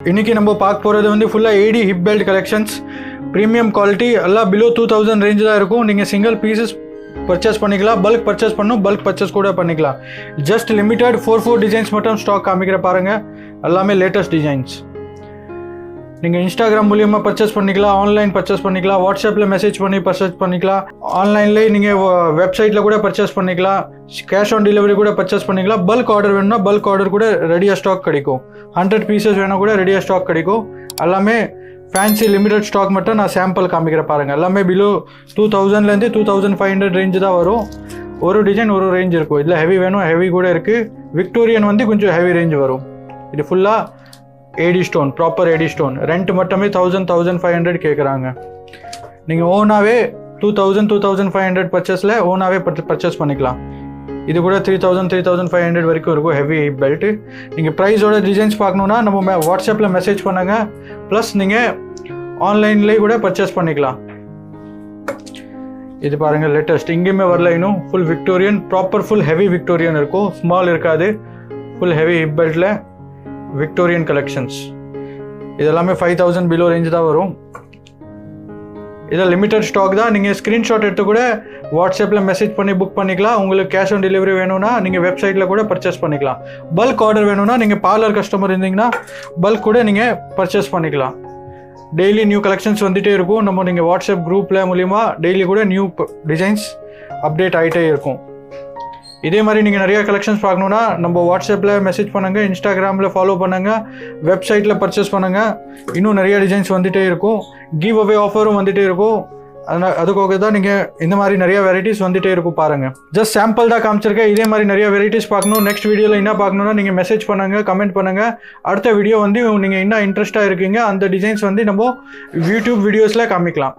இன்னைக்கு நம்ம பார்க்க போகிறது வந்து ஃபுல்லாக ஏடி hip belt collections premium quality எல்லாம் பிலோ 2000 ரேஞ்சு தான் இருக்கும். நீங்கள் சிங்கிள் பீசஸ் பர்ச்சேஸ் பண்ணிக்கலாம், பல்க் பர்ச்சேஸ் பண்ணணும், பல்க் பர்ச்சேஸ் கூட பண்ணிக்கலாம். ஜஸ்ட் லிமிட்டட் 4 டிசைன்ஸ் மட்டும் ஸ்டாக் காமிக்கிற பாருங்கள். எல்லாமே லேட்டஸ்ட் டிசைன்ஸ். நீங்கள் இன்ஸ்டாகிராம் மூலியமாக பர்ச்சேஸ் பண்ணிக்கலாம், ஆன்லைன் பர்ச்சேஸ் பண்ணிக்கலாம், வாட்ஸ்அப்பில் மெசேஜ் பண்ணி பர்ச்சேஸ் பண்ணிக்கலாம், ஆன்லைன்லேயே நீங்கள் வெப்சைட்டில் கூட பர்ச்சேஸ் பண்ணிக்கலாம், கேஷ் ஆன் டெலிவரி கூட பர்ச்சேஸ் பண்ணிக்கலாம். பல்க் ஆர்டர் வேணும்னா பல்க் ஆர்டர் கூட ரெடியாக ஸ்டாக் கிடைக்கும். 100 பீசஸ் வேணால் கூட ரெடியாக ஸ்டாக் கிடைக்கும். எல்லாமே ஃபேன்சி லிமிடெட் ஸ்டாக் மட்டும் நான் சாம்பிள் காமிக்கிற பாருங்கள். எல்லாமே பிலோ 2000லேருந்து 2500 ரேஞ்சு தான் வரும். ஒரு டிசைன் ஒரு ரேஞ்ச் இருக்கும். இதில் ஹெவி வேணும், ஹெவி கூட இருக்குது. விக்டோரியன் வந்து கொஞ்சம் ஹெவி ரேஞ்ச் வரும். இது ஃபுல்லாக AD stone, proper AD stone. Rent மட்டுமே 1500 கேட்குறாங்க. நீங்கள் ஓனாகவே 2500 பர்ச்சேஸில் ஓனாகவே பர்ச்சேஸ் பண்ணிக்கலாம். இது கூட 3500 வரைக்கும் இருக்கும் ஹெவி பெல்ட்டு. நீங்கள் ப்ரைஸோட டிசைன்ஸ் பார்க்கணுன்னா நம்ம வாட்ஸ்அப்பில் மெசேஜ் பண்ணுங்கள். ப்ளஸ் நீங்கள் ஆன்லைன்லேயே கூட பர்ச்சேஸ் பண்ணிக்கலாம். இது பாருங்கள் லேட்டஸ்ட், இங்கேயுமே வரல இன்னும். Full Victorian, proper full heavy Victorian இருக்கும். ஸ்மால் இருக்காது, ஃபுல் ஹெவி ஹிப் பெல்ட்டில் விக்டோரியன் கலெக்ஷன்ஸ். இதெல்லாமே 5000 பிலோ ரேஞ்சு தான் வரும். இதில் லிமிட்டட் ஸ்டாக் தான். நீங்கள் ஸ்க்ரீன்ஷாட் எடுத்து கூட வாட்ஸ்அப்பில் மெசேஜ் பண்ணி புக் பண்ணிக்கலாம். உங்களுக்கு கேஷ் ஆன் டெலிவரி வேணும்னா நீங்கள் வெப்சைட்டில் கூட பர்ச்சேஸ் பண்ணிக்கலாம். பல்க் ஆர்டர் வேணும்னா நீங்கள் பார்லர் கஸ்டமர் இருந்தீங்கன்னா பல்க் கூட நீங்கள் பர்ச்சேஸ் பண்ணிக்கலாம். டெய்லி நியூ கலெக்ஷன்ஸ் வந்துகிட்டே இருக்கும். நீங்கள் வாட்ஸ்அப் குரூப்பில் மூலிமா டெய்லி கூட நியூ டிசைன்ஸ் அப்டேட் ஆகிட்டே இருக்கும். இதே மாதிரி நீங்கள் நிறையா கலெக்ஷன்ஸ் பார்க்கணுன்னா நம்ம வாட்ஸ்அப்பில் மெசேஜ் பண்ணுங்கள், இன்ஸ்டாகிராமில் ஃபாலோ பண்ணுங்கள், வெப்சைட்டில் பர்ச்சேஸ் பண்ணுங்கள். இன்னும் நிறையா டிசைன்ஸ் வந்துகிட்டே இருக்கும். கிவ் அவே ஆஃபரும் வந்துகிட்டே இருக்கும். அதுக்காக தான் நீங்கள் இந்த மாதிரி நிறையா வெரைட்டிஸ் வந்துகிட்டே இருக்கும் பாருங்கள். ஜஸ்ட் சாம்பிள் தான் காமிச்சிருக்கேன். இதே மாதிரி நிறையா வெரைட்டிஸ் பார்க்கணும். நெக்ஸ்ட் வீடியோவில் என்ன பார்க்கணுன்னா நீங்கள் மெசேஜ் பண்ணுங்கள், கமெண்ட் பண்ணுங்கள். அடுத்த வீடியோ வந்து நீங்கள் என்ன இன்ட்ரெஸ்ட்டாக இருக்கீங்க அந்த டிசைன்ஸ் வந்து நம்ம யூடியூப் வீடியோஸில் காமிக்கலாம்.